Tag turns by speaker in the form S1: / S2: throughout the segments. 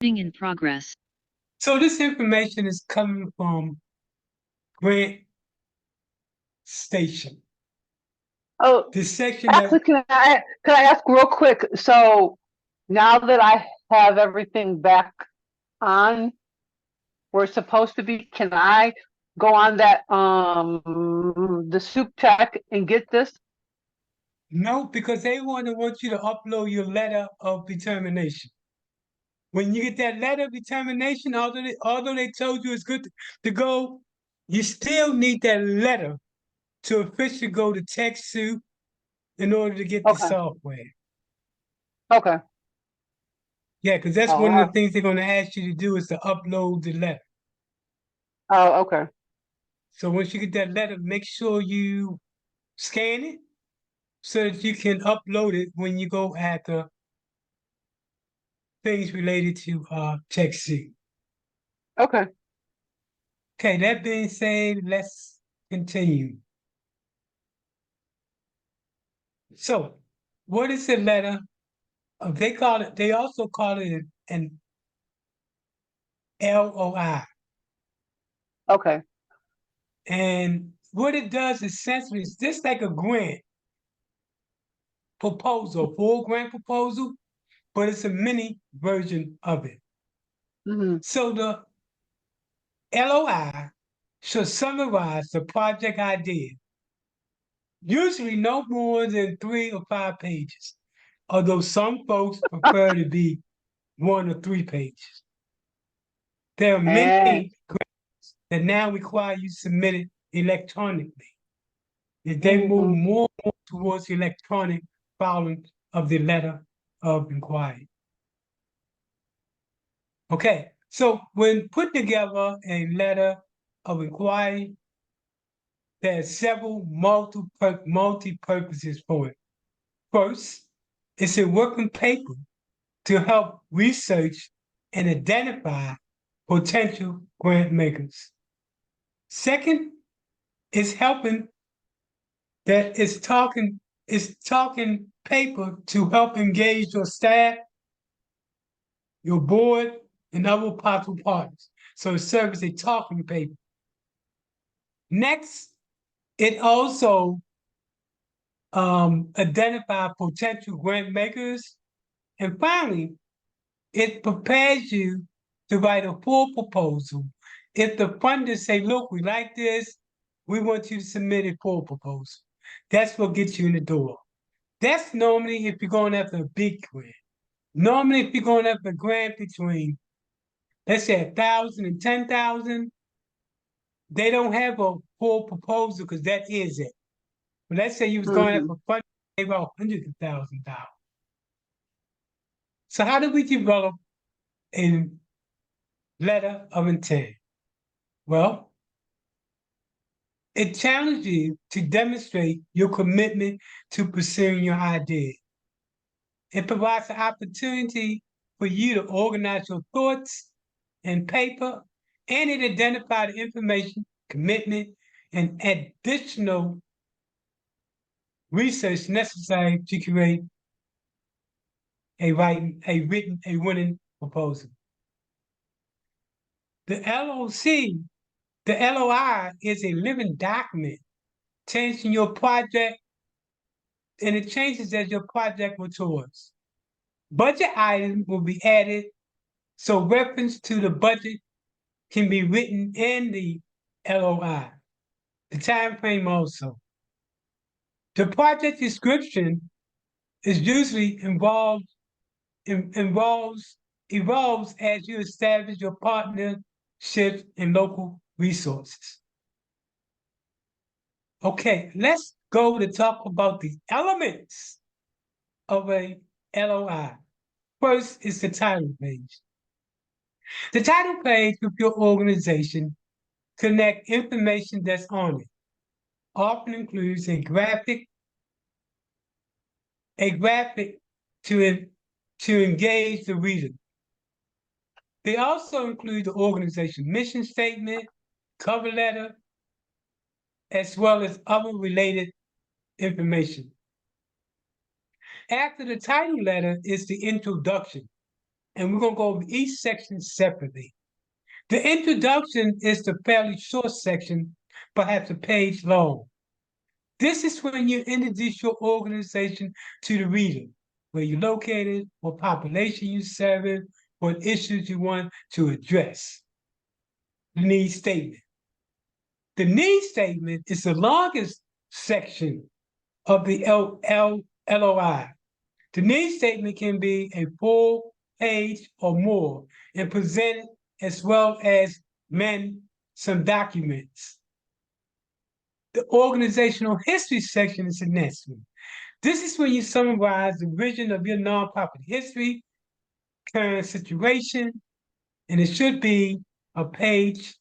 S1: In progress.
S2: So this information is coming from Grant Station.
S3: Oh,
S2: The section that
S3: actually, can I ask real quick? So now that I have everything back on where it's supposed to be, can I go on that the soup check and get this?
S2: no, because they want you to upload your letter of determination. When you get that letter of determination, although they told you it's good to go, you still need that letter to officially go to TechSoup in order to get the
S3: Okay.
S2: software.
S3: Okay.
S2: Yeah, because that's
S3: Oh,
S2: one of the things they're going to ask you to do is to upload the letter.
S3: oh, okay.
S2: So once you get that letter, make sure you scan it so that you can upload it when you go after things related to TechSoup.
S3: Okay.
S2: Okay, that being said, let's continue. So, what is a letter? They also call it an LOI.
S3: Okay.
S2: And what it does essentially is just like a grant proposal, full grant proposal, but it's a mini version of it.
S3: Hmm.
S2: So the LOI should summarize the project idea, usually no more than 3 or 5 pages, although some folks prefer to be 1 or 3 pages. There are
S3: And
S2: many grants that now require you submit it electronically. If they move
S3: mhm.
S2: more and more towards electronic filing of the letter of inquiry. Okay, so when put together a letter of inquiry, there are several multi-purposes for it. First, it's a working paper to help research and identify potential grant makers. Second, it's helping that it's talking paper to help engage your staff, your board, and other possible partners. So it serves as a talking paper. Next, it also identify potential grant makers. And finally, it prepares you to write a full proposal. If the funders say, look, we like this, we want you to submit a full proposal. That's what gets you in the door. That's normally if you're going after a big grant. Normally, if you're going after a grant between, let's say 1,000 and 10,000, they don't have a full proposal because that is it. But let's say you was going
S3: Mhm.
S2: after funding about $100,000. So how do we develop a letter of intent? Well, it challenges you to demonstrate your commitment to pursuing your idea. It provides an opportunity for you to organize your thoughts and paper, and it identifies the information, commitment, and additional research necessary to create a winning proposal. The LOC, the LOI is a living document changing your project, and it changes as your project matures. Budget items will be added, so reference to the budget can be written in the LOI. The time frame also. The project description is usually involves evolves as you establish your partnerships and local resources. Okay, let's go to talk about the elements of a LOI. First is the title page. The title page of your organization connect information that's on it. Often includes a graphic to, to engage the reader. They also include the organization mission statement, cover letter, as well as other related information. After the title letter is the introduction. and we're gonna go over each section separately. The introduction is the fairly short section, perhaps a page long. This is when you introduce your organization to the reader, where you're located, what population you serve, what issues you want to address. The need statement. The need statement is the longest section of the LOI. The need statement can be a full page or more and present as well as some documents. The organizational history section is the next one. This is when you summarize the vision of your nonprofit history, current situation, and it should be a page,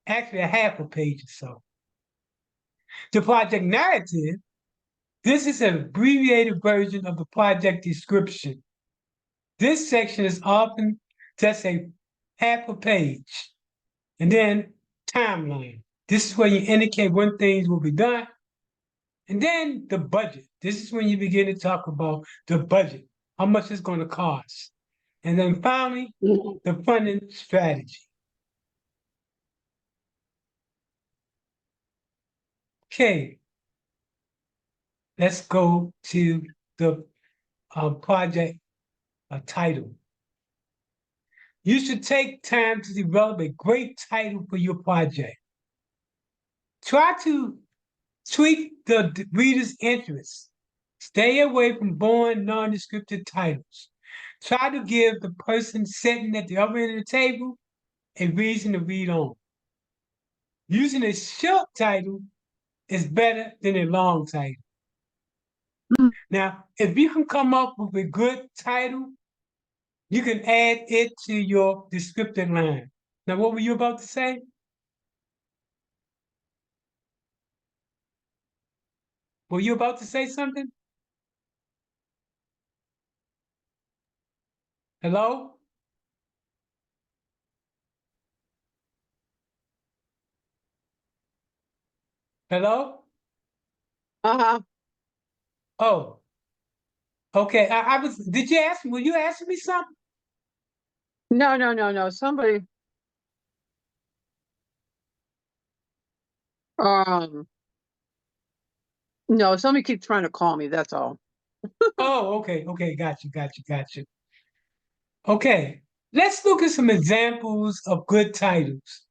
S2: actually a half a page or so. The project narrative, this is an abbreviated version of the project description. This section is often just a half a page. And then timeline. This is where you indicate when things will be done. And then the budget. This is when you begin to talk about the budget, how much it's going to cost. And then finally, the funding strategy. Okay, let's go to the project title. You should take time to develop a great title for your project. Try to tweak the reader's interest. Stay away from boring, non-descriptive titles. Try to give the person sitting at the other end of the table a reason to read on. Using a short title is better than a long title. Now, if you can come up with a good title, you can add it to your descriptive line. Now, what were you about to say? Were you about to say something? Hello? Hello?
S3: Uh-huh.
S2: Oh, okay. Did you ask, were you asking me something?
S3: No. Somebody, um, no, somebody keeps trying to call me, that's all.
S2: Oh, okay. Got you. Okay, let's look at some examples of good titles.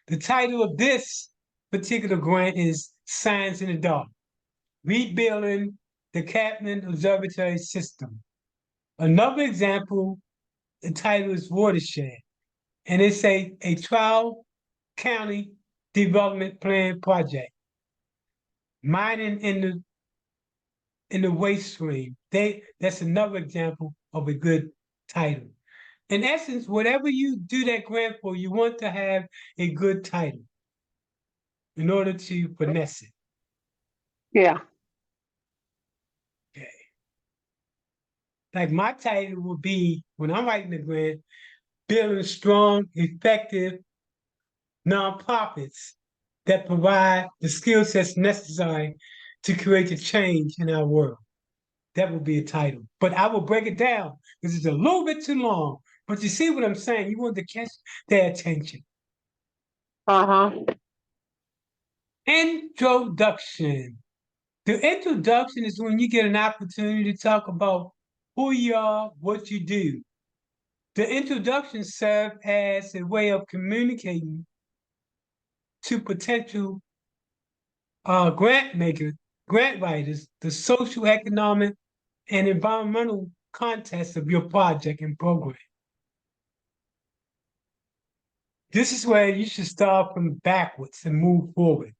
S2: The title of this particular grant is Science in the Dark, Rebuilding the Kaplan Observatory System. Another example, the title is Watershed, and it's a 12-county development plan project. Mining in the waste stream. That's another example of a good title. In essence, whatever you do that grant for, you want to have a good title in order to finesse it.
S3: Yeah.
S2: Okay. Like my title would be, when I'm writing the grant, building strong, effective nonprofits that provide the skill sets necessary to create the change in our world. That would be a title. But I will break it down because it's a little bit too long. But you see what I'm saying? You want to catch their attention.
S3: Uh-huh.
S2: Introduction. The introduction is when you get an opportunity to talk about who you are, what you do. The introduction serves as a way of communicating to potential grant writers, the social, economic, and environmental context of your project and program. This is where you should start from backwards and move forward.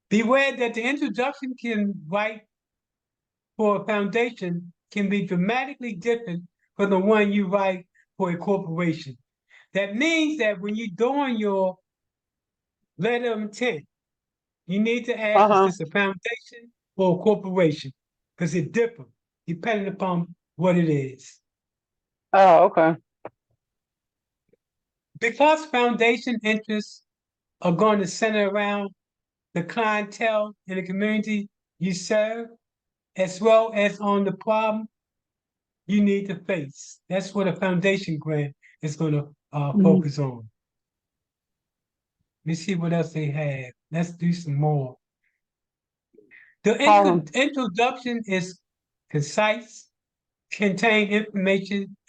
S2: Beware that the introduction can write for a foundation can be dramatically different from the one you write for a corporation. That means that when you're doing your letter of intent, you need to ask, is
S3: Uh-huh.
S2: this a foundation or a corporation? Because it differs depending upon what it is.
S3: Oh, okay.
S2: Because foundation interests are going to center around the clientele in the community you serve, as well as on the problem you need to face. That's what a foundation grant is going to
S3: Mhm.
S2: focus on. Let's see what else they have. Let's do some more. The
S3: Column.
S2: introduction is concise, contain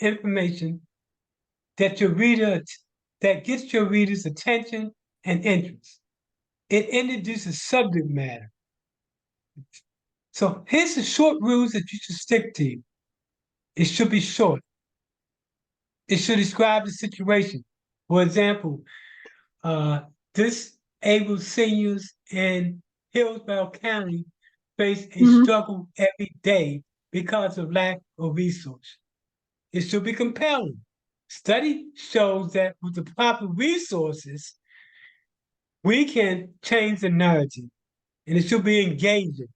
S2: information that your reader that gets your reader's attention and interest. It introduces subject matter. So here's the short rules that you should stick to. It should be short. It should describe the situation. For example, uh, disabled seniors in Hillsborough County face a
S3: Mhm.
S2: struggle every day because of lack of resources. It should be compelling. Study shows that with the proper resources, we can change the narrative, and it should be engaging.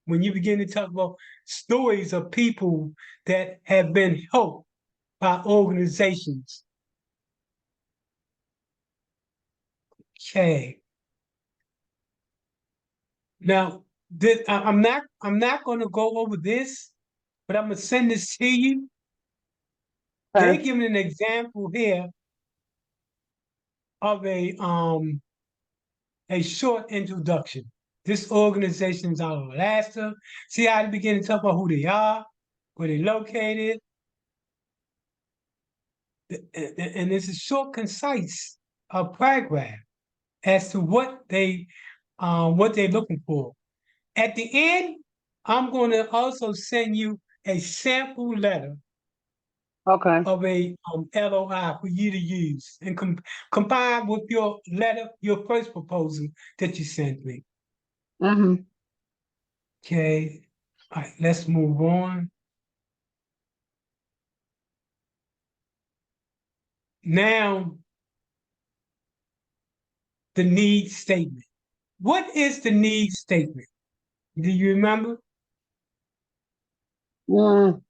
S2: When you begin to talk about stories of people that have been helped by organizations. Okay. Now, I'm not going to go over this, but I'm going to send this to you. They're
S3: Okay.
S2: giving an example here of a short introduction. This organization is out of Alaska. See how they begin to talk about who they are, where they're located, and it's a short, concise paragraph as to what they're looking for. At the end, I'm going to also send you a sample letter
S3: Okay.
S2: of a LOI for you to use and combine with your letter, your first proposal that you sent me.
S3: Mhm.
S2: Okay. All right, let's move on. Now, the need statement. What is the need statement? Do you remember?
S3: Mm.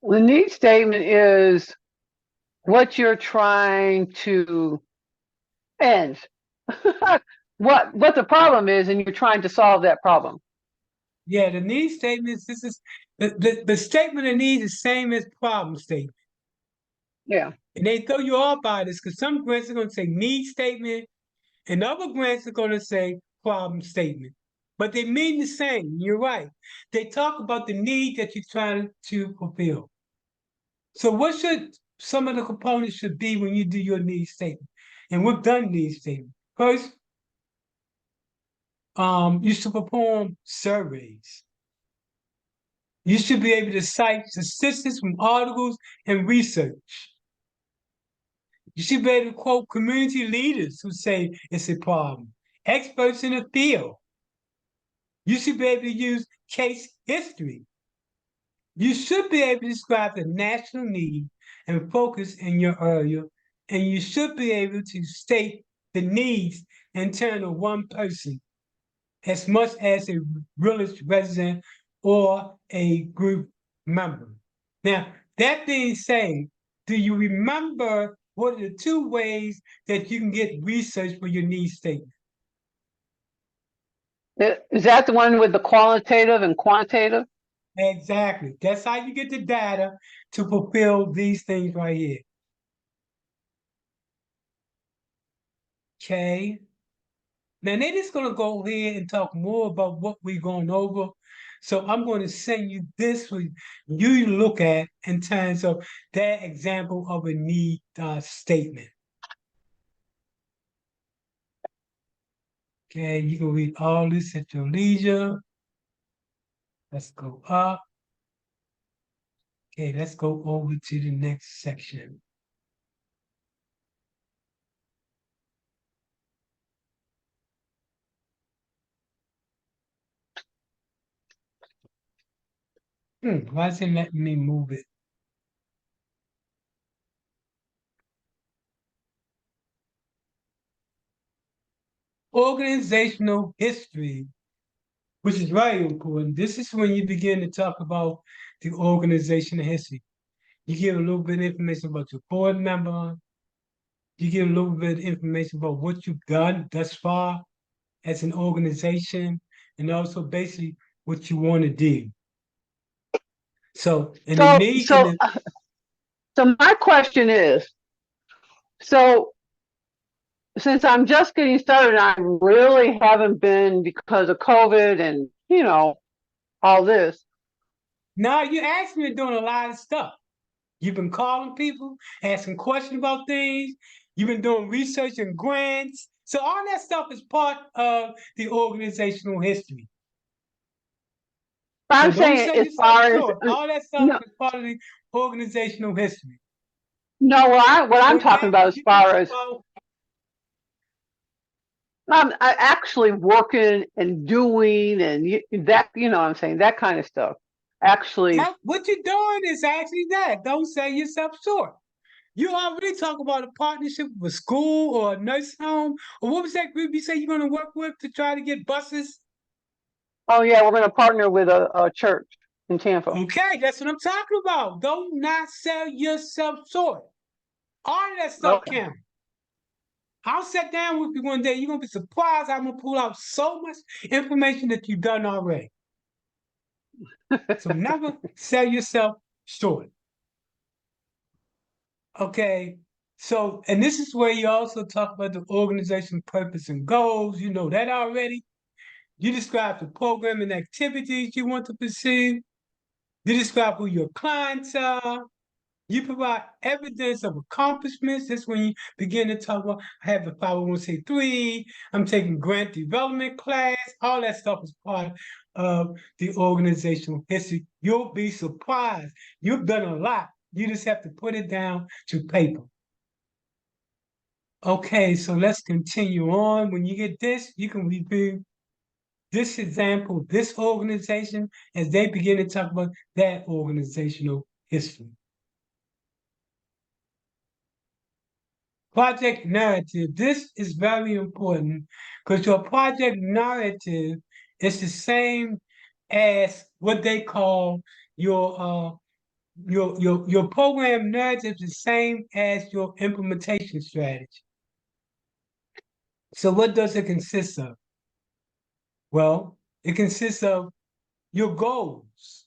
S3: The need statement is what you're trying to end. What the problem is, and you're trying to solve that problem.
S2: Yeah, the need statement is this is the statement of need is the same as problem statement.
S3: Yeah.
S2: And they throw you off by this because some grants are going to say need statement and other grants are going to say problem statement. But they mean the same. You're right. They talk about the need that you're trying to fulfill. So what should some of the components should be when you do your need statement? And we've done need statement. First, you should perform surveys. You should be able to cite statistics from articles and research. You should be able to quote community leaders who say it's a problem, experts in the field. You should be able to use case history. You should be able to describe the national need and focus in your area, and you should be able to state the needs in terms of one person as much as a village resident or a group member. Now, that being said, do you remember what are the two ways that you can get research for your needs statement?
S3: Is that the one with the qualitative and quantitative?
S2: Exactly. That's how you get the data to fulfill these things right here. Okay. Now they're just gonna go ahead and talk more about what we're going over. So I'm going to send you this for you to look at in terms of that example of a need statement. Okay, you can read all this at your leisure. Let's go up. Okay, let's go over to the next section. Why is it letting me move it? Organizational history, which is very important. This is when you begin to talk about the organizational history. You give a little bit of information about your board member. You give a little bit of information about what you've done thus far as an organization, and also basically what you want to do. So, and the
S3: So,
S2: need and
S3: so,
S2: the
S3: so my question is, so since I'm just getting started, I really haven't been because of COVID and, all this.
S2: now you actually been doing a lot of stuff. You've been calling people, asking questions about things. You've been doing research and grants. So all that stuff is part of the organizational history.
S3: But
S2: So
S3: I'm
S2: don't
S3: saying
S2: sell
S3: as
S2: yourself
S3: far as,
S2: short. All that stuff
S3: no,
S2: is part of the organizational history.
S3: no, what
S2: For
S3: I'm talking
S2: example,
S3: about as
S2: you talk
S3: far as
S2: about
S3: I actually working and doing and that, what I'm saying, that kind of stuff. Actually,
S2: that, what you're doing is actually that. Don't sell yourself short. You already talk about a partnership with a school or a nursing home. Or what was that group you say you're going to work with to try to get buses?
S3: oh yeah, we're going to partner with a church in Tampa.
S2: Okay, that's what I'm talking about. Don't not sell yourself short. All of that stuff
S3: Okay.
S2: counts. I'll sit down with you one day. You're gonna be surprised. I'm gonna pull out so much information that you've done already. So never sell yourself short. Okay. So, and this is where you also talk about the organization purpose and goals. You know that already. You describe the program and activities you want to pursue. You describe who your clients are. You provide evidence of accomplishments. That's when you begin to talk about, I have a 501c3, I'm taking grant development class. All that stuff is part of the organizational history. You'll be surprised. You've done a lot. You just have to put it down to paper. Okay, so let's continue on. When you get this, you can review this example, this organization, as they begin to talk about that organizational history. Project narrative. This is very important because your project narrative is the same as what they call your program narrative is the same as your implementation strategy. So what does it consist of? Well, it consists of your goals.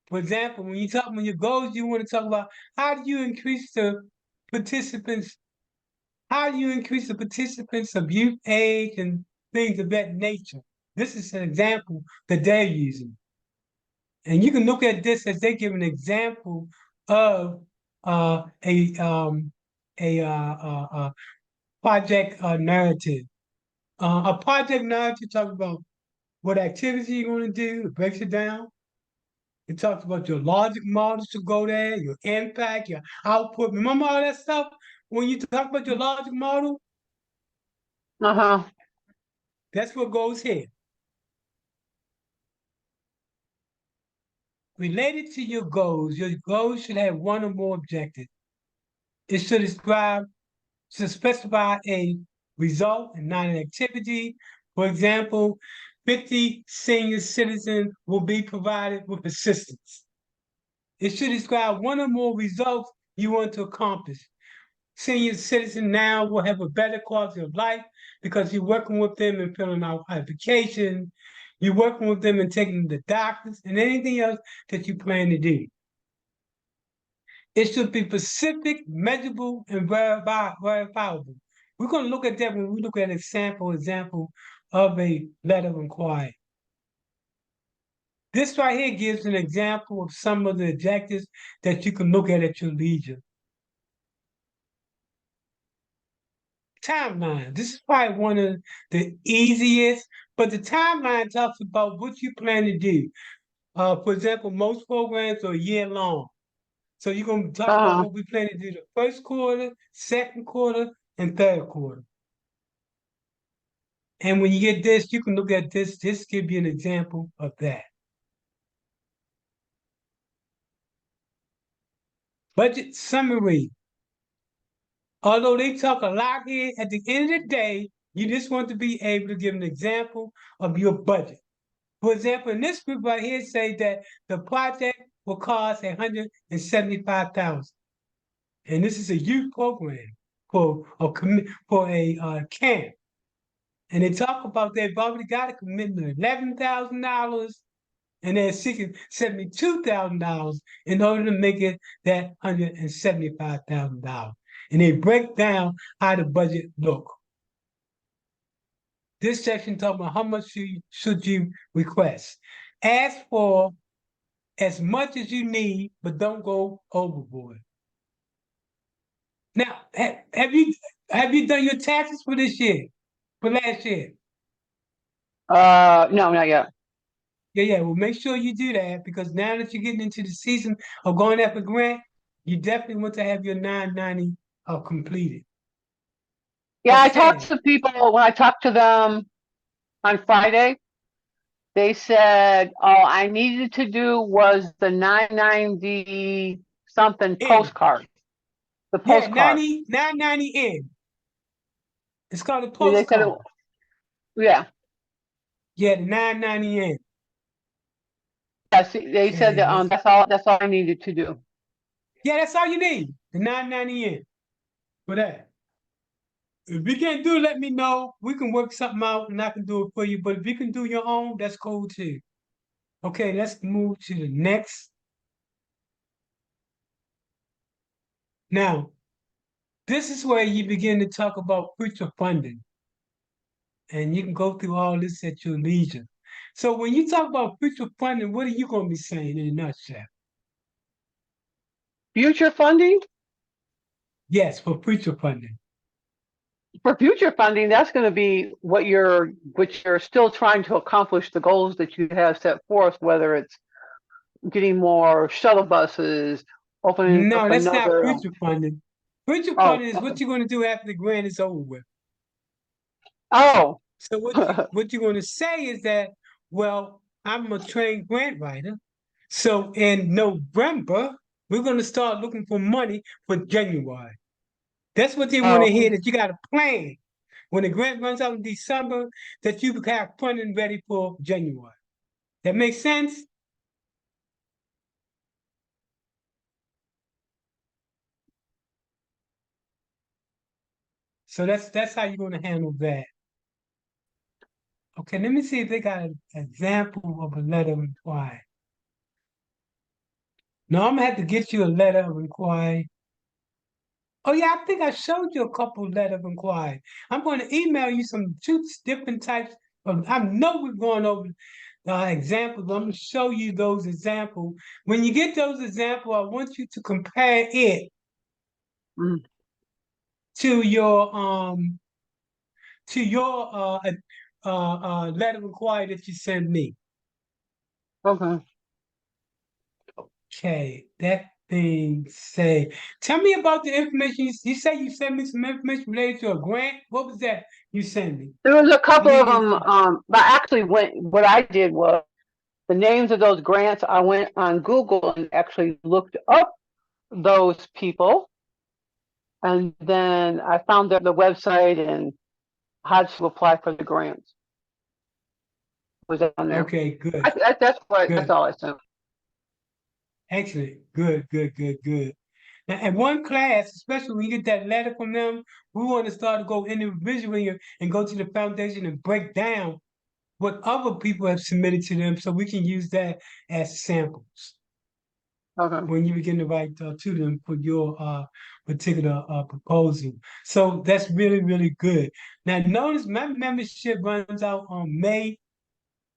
S2: For example, when you talk about your goals, you want to talk about how do you increase the participants how do you increase the participants of youth age and things of that nature? This is an example that they're using. And you can look at this as they give an example of uh, a, um, a project narrative. A project narrative talks about what activity you're going to do, it breaks it down. It talks about your logic models to go there, your impact, your output. Remember all that stuff? When you talk about your logic model,
S3: Uh-huh.
S2: that's what goes here. Related to your goals should have one or more objectives. It should specify a result and not an activity. For example, 50 senior citizens will be provided with assistance. It should describe one or more results you want to accomplish. Senior citizens now will have a better quality of life because you're working with them and filling out applications. You're working with them and taking them to doctors and anything else that you plan to do. It should be specific, measurable, and verifiable. We're going to look at that when we look at an example of a letter of inquiry. This right here gives an example of some of the objectives that you can look at your leisure. Timeline. This is probably one of the easiest, but the timeline talks about what you plan to do. For example, most programs are year long. So you're going to talk about
S3: Uh-huh.
S2: what we plan to do the first quarter, second quarter, and third quarter. And when you get this, you can look at this. This give you an example of that. Budget summary. Although they talk a lot here, at the end of the day, you just want to be able to give an example of your budget. For example, in this group right here, say that the project will cost $175,000, and this is a youth program for a camp. And they talk about they've already got a commitment of $11,000 and they're seeking $72,000 in order to make it that $175,000. And they break down how the budget look. This section talks about how much should you request. Ask for as much as you need, but don't go overboard. Now, have you done your taxes for this year, for last year?
S3: No, not yet.
S2: Yeah. Well, make sure you do that because now that you're getting into the season of going after grant, you definitely want to have your 990 completed.
S3: Yeah, I talked
S2: Okay.
S3: to people when I talked to them on Friday. They said all I needed to do was the 990 something
S2: In.
S3: postcard. The
S2: Yeah,
S3: postcard.
S2: 990 in. It's called a
S3: They said,
S2: postcard.
S3: yeah.
S2: Yeah, the 990 in.
S3: Yes, they said
S2: Okay.
S3: that, that's all I needed to do.
S2: Yeah, that's all you need. The 990 in for that. If you can't do it, let me know. We can work something out and I can do it for you. But if you can do your own, that's cool too. Okay, let's move to the next. Now, this is where you begin to talk about future funding. And you can go through all this at your leisure. So when you talk about future funding, what are you going to be saying in a nutshell?
S3: Future funding?
S2: Yes, for future funding.
S3: For future funding, that's going to be what you're still trying to accomplish the goals that you have set forth, whether it's getting more shuttle buses, opening
S2: No,
S3: up
S2: that's not
S3: another.
S2: future funding. Future
S3: Oh,
S2: funding is
S3: okay.
S2: what you're going to do after the grant is over with.
S3: Oh,
S2: So what you're going to say is that, well, I'm a trained grant writer. So in November, we're going to start looking for money for January. That's what they want to
S3: oh,
S2: hear, that you got a plan. When the grant runs out in December, that you have funding ready for January. That makes sense? So that's how you're going to handle that. Okay, let me see if they got an example of a letter of inquiry. No, I'm gonna have to get you a letter of inquiry. Oh yeah, I think I showed you a couple letter of inquiry. I'm going to email you some two different types of. I know we're going over examples, but I'm going to show you those examples. When you get those examples, I want you to compare it
S3: mm,
S2: to your letter of inquiry that you send me.
S3: okay.
S2: Okay, that being said, tell me about the information. You say you sent me some information related to a grant. What was that you sent me?
S3: There was a
S2: Let
S3: couple
S2: me
S3: of
S2: get
S3: them,
S2: some.
S3: but actually what I did was the names of those grants. I went on Google and actually looked up those people, and then I found the website and how to apply for the grants was on there.
S2: Okay, good,
S3: That's
S2: good,
S3: all I sent.
S2: excellent, good. Now, in one class, especially when you get that letter from them, we want to start to go individually and go to the foundation and break down what other people have submitted to them, so we can use that as samples
S3: Okay.
S2: when you begin to write to them for your particular proposal. So that's really good. Now, notice my membership runs out on May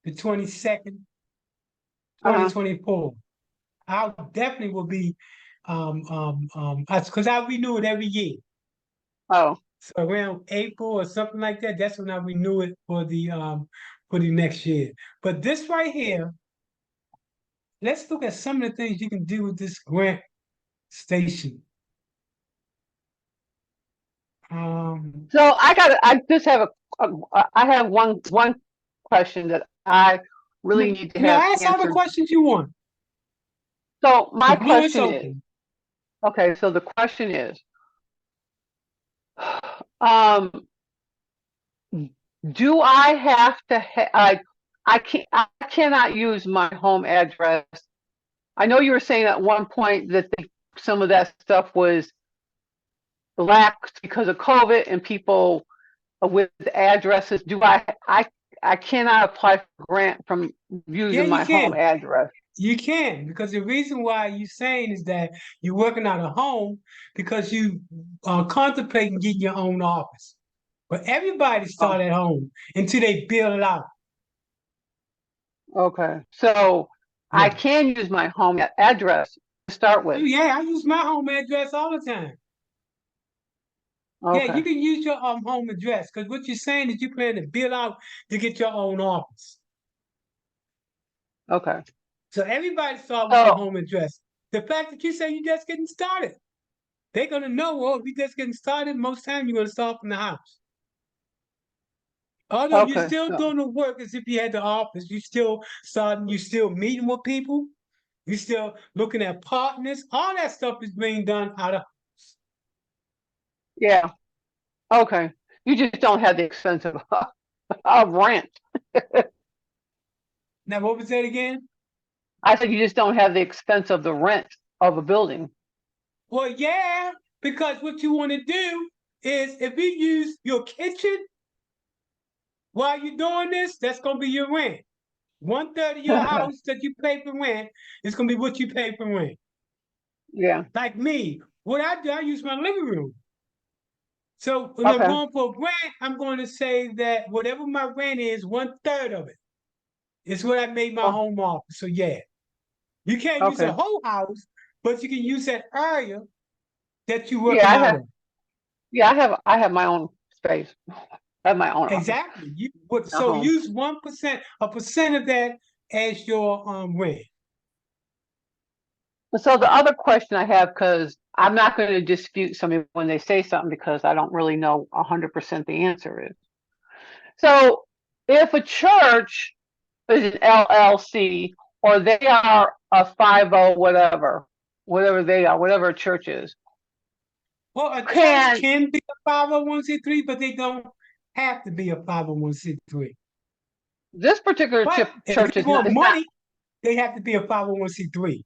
S2: the 22nd,
S3: Uh-huh.
S2: 2024. I definitely will be, because I renew it every year.
S3: Oh,
S2: So around April or something like that, that's when I renew it for the next year. But this right here, let's look at some of the things you can do with this grant station.
S3: so I just have I have one question that I really need to have
S2: Ask all the
S3: answered.
S2: questions you want.
S3: So
S2: The
S3: my
S2: floor is
S3: question is,
S2: open.
S3: okay, so the question is, um, do I have to I cannot use my home address. I know you were saying at one point that some of that stuff was laxed because of COVID and people with addresses, I cannot apply for grant from
S2: Yeah,
S3: using
S2: you
S3: my home
S2: can.
S3: address.
S2: You can, because the reason why you're saying is that you're working out of home because you are contemplating getting your own office. But everybody
S3: Oh,
S2: start at home until they build it out.
S3: okay. So I
S2: Yeah.
S3: can use my home address to start
S2: Oh,
S3: with.
S2: yeah, I use my home address all the time. Yeah, you
S3: Okay.
S2: can use your home address because what you're saying is you plan to build out to get your own office.
S3: Okay.
S2: So everybody start with your
S3: So,
S2: home address. The fact that you say you're just getting started, they're gonna know, well, if you're just getting started, most time you're gonna start from the house. Although you're
S3: okay.
S2: still
S3: So,
S2: doing the work as if you had the office, you still starting, you still meeting with people, you still looking at partners. All that stuff is being done out of.
S3: yeah. Okay. You just don't have the expense of rent.
S2: Now, what was that again?
S3: I said you just don't have the expense of the rent of a building.
S2: Well, yeah, because what you want to do is if you use your kitchen while you're doing this, that's gonna be your rent. One third of your house that you pay for rent is gonna be what you pay for rent.
S3: Yeah.
S2: Like me, what I do, I use my living room. So when I'm
S3: Okay.
S2: going for a rent, I'm going to say that whatever my rent is, one third of it is what I made my
S3: Oh,
S2: home office. So yeah, you can't use a
S3: okay.
S2: whole house, but you can use that area that you're
S3: Yeah,
S2: working out of.
S3: I have my own space. I have my own office
S2: Exactly. You would
S3: at
S2: so
S3: home.
S2: use 1%, a percent of that as your rent.
S3: So the other question I have, because I'm not going to dispute somebody when they say something because I don't really know 100% the answer is. So if a church is an LLC or they are a 50 whatever, whatever they are, whatever a church is,
S2: Well, a church
S3: can
S2: can be a 501c3, but they don't have to be a 501c3.
S3: this particular
S2: But if
S3: church
S2: they
S3: is not,
S2: want money, they have to be a 501c3.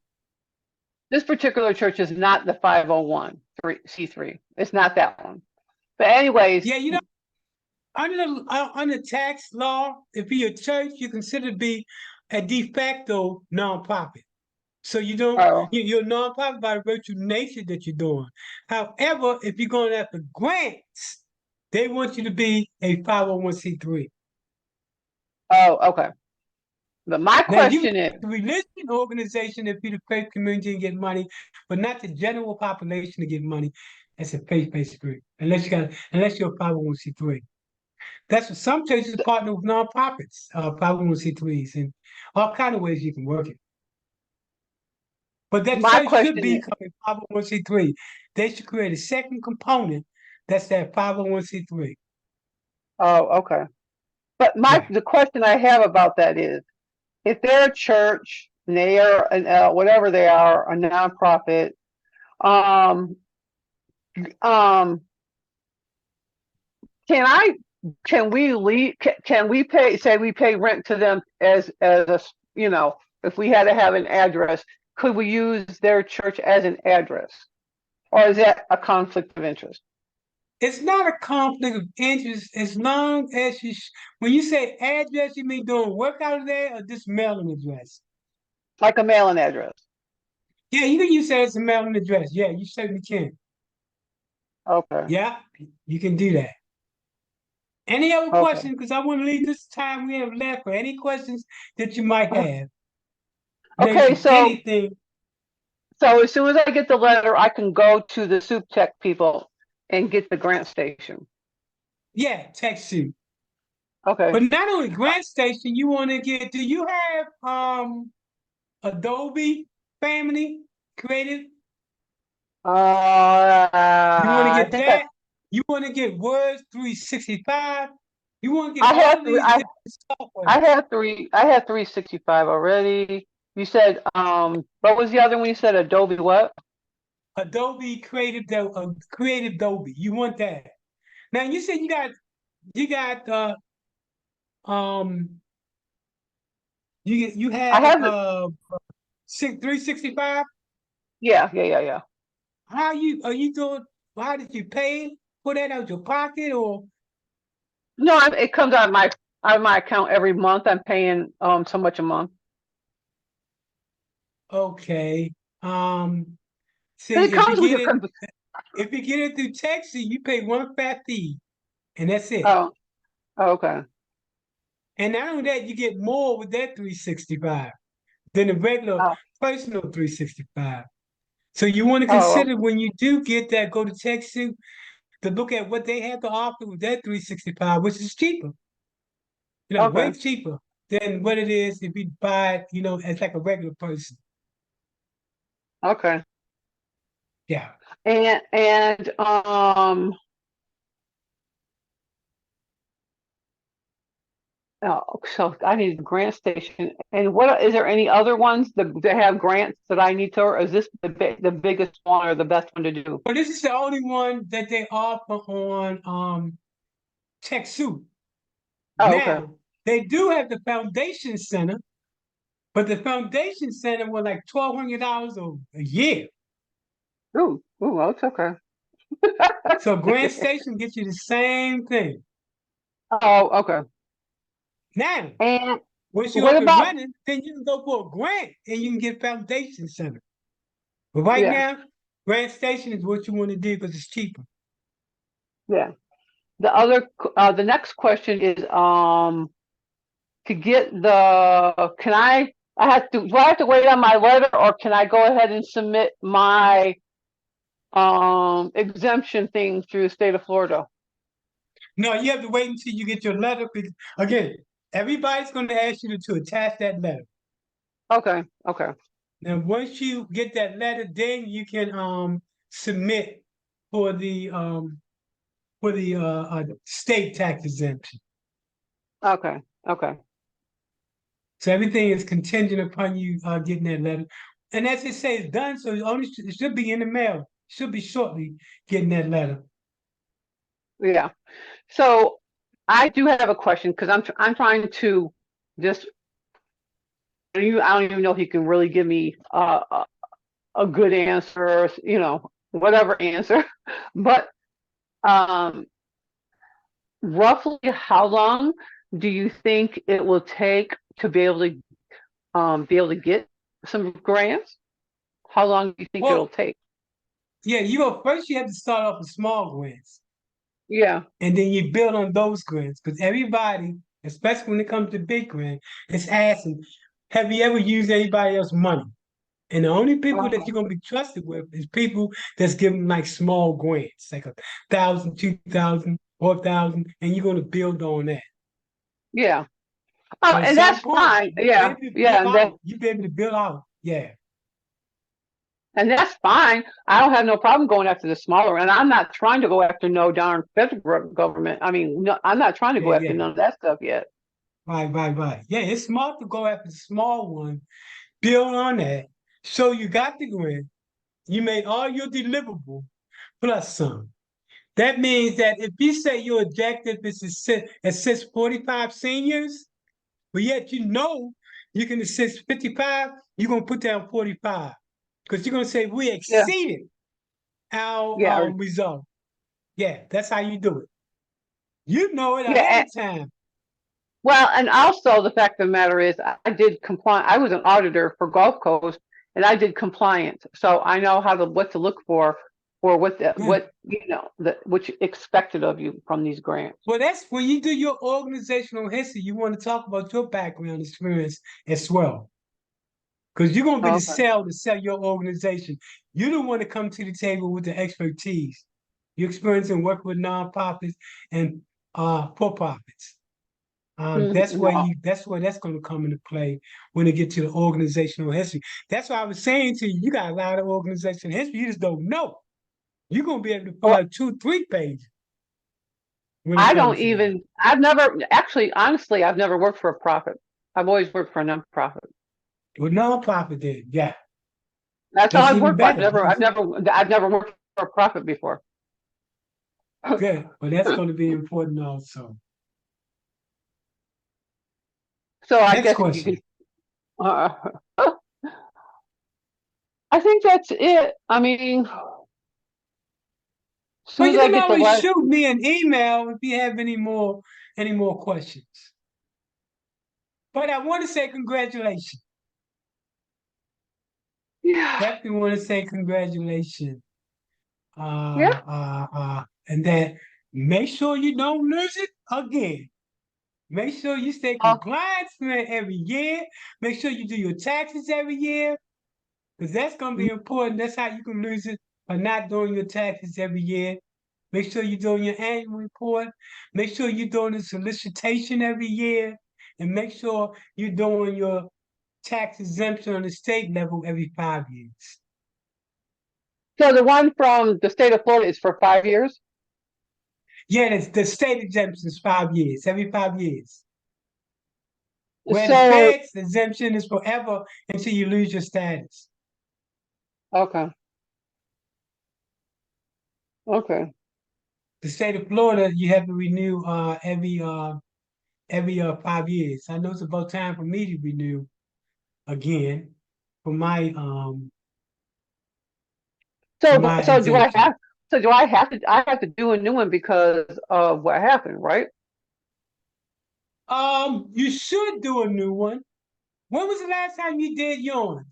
S3: this particular church is not the 501c3. It's not that one. But anyways,
S2: Yeah, you know, under tax law, if you're a church, you consider to be a de facto nonprofit. So you don't
S3: oh,
S2: you're a nonprofit by virtue of nature that you're doing. However, if you're going after grants, they want you to be a 501c3.
S3: oh, okay. But my
S2: Now you can
S3: question is,
S2: the religion organization if you're the faith community and get money, but not the general population to get money as a faith-based group, unless you're a 501c3. That's what some churches partner with nonprofits, 501c3s, and all kind of ways you can work it. But that
S3: my
S2: church should
S3: question
S2: be
S3: is,
S2: becoming 501c3. They should create a second component that's that 501c3.
S3: oh, okay. But
S2: Yeah.
S3: the question I have about that is, if they're a church and they are an whatever they are, a nonprofit, um, um, can I, can we leave? Can we pay? Say we pay rent to them as a, if we had to have an address, could we use their church as an address, or is that a conflict of interest?
S2: It's not a conflict of interest as long as when you say address, you mean doing work out of there or just mailing address?
S3: Like a mailing address?
S2: Yeah, you can use that as a mailing address. Yeah, you certainly can.
S3: Okay.
S2: Yeah, you can do that. Any other
S3: Okay.
S2: questions? Because I want to leave this time we have left for any questions that you might have related
S3: Okay.
S2: to anything.
S3: So as soon as I get the letter, I can go to the soup tech people and get the grant station.
S2: Yeah, TechSoup.
S3: Okay.
S2: But not only Grant Station, you want to get, do you have Adobe Family Creative? You want to
S3: I
S2: get
S3: think
S2: that? You want to get Word 365? You want to get
S3: I
S2: all
S3: have
S2: of
S3: three.
S2: these different software.
S3: I have 365 already. You said what was the other one? You said Adobe what?
S2: Adobe Creative Adobe. You want that. Now you said you got um you
S3: I
S2: have
S3: have the
S2: 365.
S3: yeah.
S2: How you are you doing? How did you pay for that out your pocket or
S3: No, it comes out of my account every month. I'm paying so much a month.
S2: Okay.
S3: But it
S2: See,
S3: comes with your
S2: if you get it through Texas, you pay one fat fee, and that's it.
S3: oh, okay.
S2: And not only that, you get more with that 365 than the regular
S3: Oh,
S2: personal 365. So you want to
S3: oh,
S2: consider when you do get that, go to Texas to look at what they have to offer with that 365, which is cheaper, way
S3: okay.
S2: cheaper than what it is if you buy it, as like a regular person.
S3: Okay.
S2: Yeah.
S3: And oh, so I need a grant station. And what is there any other ones that have grants that I need to, or is this the biggest one or the best one to do?
S2: But this is the only one that they offer on TechSoup.
S3: Oh, okay.
S2: Now, they do have the Foundation Center, but the Foundation Center was like $1,200 a year.
S3: Well, it's okay.
S2: So Grant Station gets you the same thing.
S3: Oh, okay.
S2: Now,
S3: And
S2: once you're
S3: what
S2: up and
S3: about,
S2: running, then you can go for a grant and you can get Foundation Center. But right
S3: yeah,
S2: now, Grant Station is what you want to do because it's cheaper.
S3: yeah. The next question is, to get can do I have to wait on my letter, or can I go ahead and submit my, exemption thing through the state of Florida?
S2: No, you have to wait until you get your letter. Because, again, everybody's going to ask you to attach that letter.
S3: Okay, okay,
S2: Now, once you get that letter, then you can submit for the state tax exemption.
S3: okay, okay.
S2: So everything is contingent upon you getting that letter. And as it says, it's done, so it should be in the mail. Should be shortly getting that letter.
S3: Yeah. So I do have a question, because I'm trying to just, I don't even know if you can really give me a good answer, or, whatever answer, but um, roughly how long do you think it will take to be able to get some grants? How long do you think it'll
S2: Well,
S3: take?
S2: yeah, first you have to start off with small grants,
S3: Yeah.
S2: and then you build on those grants. Because everybody, especially when it comes to big grants, is asking, have you ever used anybody else's money? And the only people that
S3: Uh-huh.
S2: you're gonna be trusted with is people that's giving like small grants, like 1,000, 2,000, 4,000, and you're gonna build on that.
S3: Yeah. Oh,
S2: But at
S3: and
S2: some
S3: that's
S2: point,
S3: fine.
S2: you'll be
S3: Yeah.
S2: able to
S3: Yeah.
S2: build out. You'll be able to build out. Yeah.
S3: And that's fine. I don't have no problem going after the smaller. And I'm not trying to go after no darn federal government. I mean, no, I'm not trying to
S2: Yeah,
S3: go after
S2: yeah.
S3: none of that stuff yet.
S2: Right, right, right. Yeah, it's smart to go after the small one, build on that. So you got the grant, you made all your deliverable plus some. That means that if you say your objective is to assist 45 seniors, but yet you can assist 55, you're gonna put down 45. Because you're gonna say we
S3: Yeah.
S2: exceeded our
S3: Yeah.
S2: result. Yeah, that's how you do it. You know it
S3: Yeah.
S2: ahead of time.
S3: Well, and also the fact of the matter is, I did comply. I was an auditor for Gulf Coast, and I did compliance, so I know what to look for
S2: Yeah.
S3: what you expected of you from these grants.
S2: Well, that's when you do your organizational history, you want to talk about your background experience as well. Because you're gonna be the
S3: Okay.
S2: sell to sell your organization. You don't want to come to the table with the expertise. Your experience in working with nonprofits and for profits.
S3: No.
S2: That's where that's gonna come into play when it get to the organizational history. That's why I was saying to you, you got a lot of organizational history, you just don't know. You're gonna be able to fill
S3: Well,
S2: out 2, 3 pages when it
S3: I don't
S2: comes to that.
S3: even. I've never actually, honestly, I've never worked for a profit. I've always worked for a nonprofit.
S2: With nonprofit then, yeah,
S3: That's all
S2: that's
S3: I've
S2: even
S3: worked for.
S2: better because
S3: I've never worked for a profit before.
S2: good, but that's gonna be important also.
S3: So I
S2: Next
S3: guess you can.
S2: question.
S3: Uh, I think that's it. I mean, soon
S2: But
S3: as
S2: you
S3: I
S2: can
S3: get the
S2: always
S3: letter.
S2: shoot me an email if you have any more questions. But I want to say congratulations.
S3: Yeah.
S2: Definitely want to say congratulations.
S3: Yeah.
S2: And that make sure you don't lose it again. Make sure you stay
S3: Uh,
S2: compliant every year. Make sure you do your taxes every year, because that's going to be important. That's how you can lose it by not doing your taxes every year. Make sure you're doing your annual report. Make sure you're doing the solicitation every year. And make sure you're doing your tax exemption on the state level every 5 years.
S3: so the one from the state of Florida is for 5 years.
S2: Yeah, the state exemption is 5 years, every 5 years. Where the
S3: So
S2: feds exemption is forever until you lose your status.
S3: okay, okay.
S2: The state of Florida, you have to renew every 5 years. I know it's about time for me to renew again for my
S3: So do I
S2: exemption.
S3: have? So do I have to? I have to do a new one because of what happened, right?
S2: You should do a new one. When was the last time you did yours?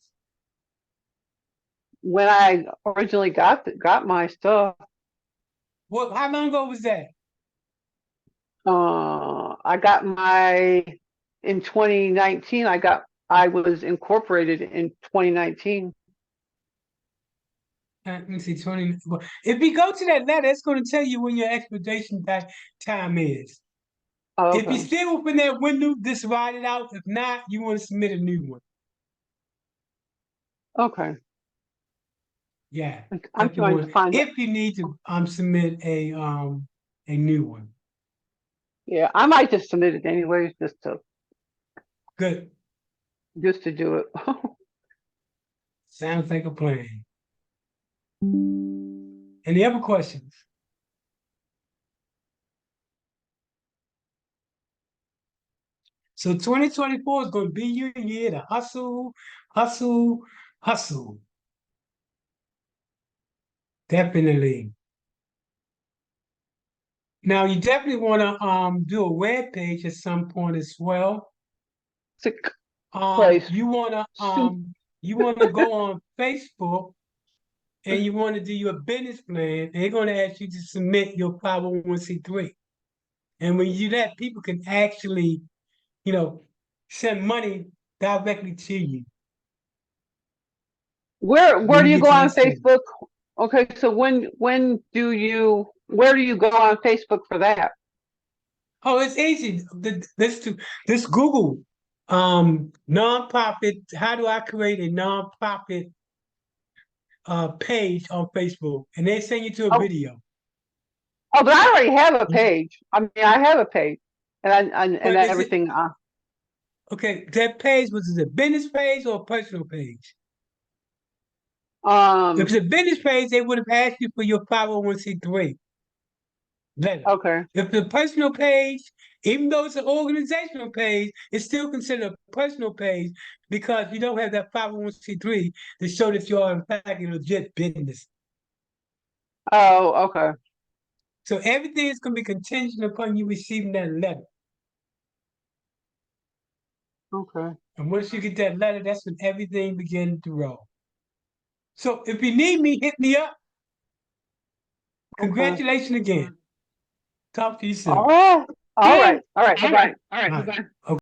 S3: When I originally got my stuff,
S2: What? How long ago was that?
S3: I got my in 2019. I was incorporated in 2019.
S2: Let me see, 20. Well, if you go to that letter, it's going to tell you when your expedition time is.
S3: Oh,
S2: If you
S3: okay,
S2: still within that window, just write it out. If not, you want to submit a new one.
S3: okay.
S2: Yeah,
S3: I'm
S2: definitely
S3: trying to
S2: one.
S3: find it.
S2: If you need to submit a new one.
S3: Yeah, I might just submit it anyways,
S2: Good.
S3: just to do it.
S2: Sounds like a plan. Any other questions? So 2024 is going to be your year to hustle, hustle, hustle. Definitely. Now you definitely want to do a web page at some point as well.
S3: Sick place.
S2: You want to go on Facebook and you want to do your business plan, and they're going to ask you to submit your 501c3. And when you do that, people can actually, you know, send money directly to you
S3: Where
S2: when
S3: do
S2: you
S3: you
S2: get
S3: go
S2: to
S3: on
S2: that stage.
S3: Facebook? Okay, so when do you where do you go on Facebook for that?
S2: Oh, it's easy. This Google nonprofit. How do I create a nonprofit page on Facebook? And they send you to a
S3: Oh,
S2: video.
S3: oh, but I already have a page. I mean, I have a page, and
S2: But is it
S3: everything.
S2: okay? That page was it a business page or a personal page? If
S3: Um.
S2: it's a business page, they would have asked you for your 501c3 letter.
S3: Okay.
S2: If the personal page, even though it's an organizational page, it's still considered a personal page because you don't have that 501c3 to show that you are in fact a legit business.
S3: Oh, okay.
S2: So everything is going to be contingent upon you receiving that letter.
S3: Okay.
S2: And once you get that letter, that's when everything begins to roll. So if you need me, hit me up.
S3: Okay.
S2: Congratulations again. Talk to you
S3: All
S2: soon.
S3: right. All
S2: All
S3: right. All right. Bye bye.
S2: right. Okay.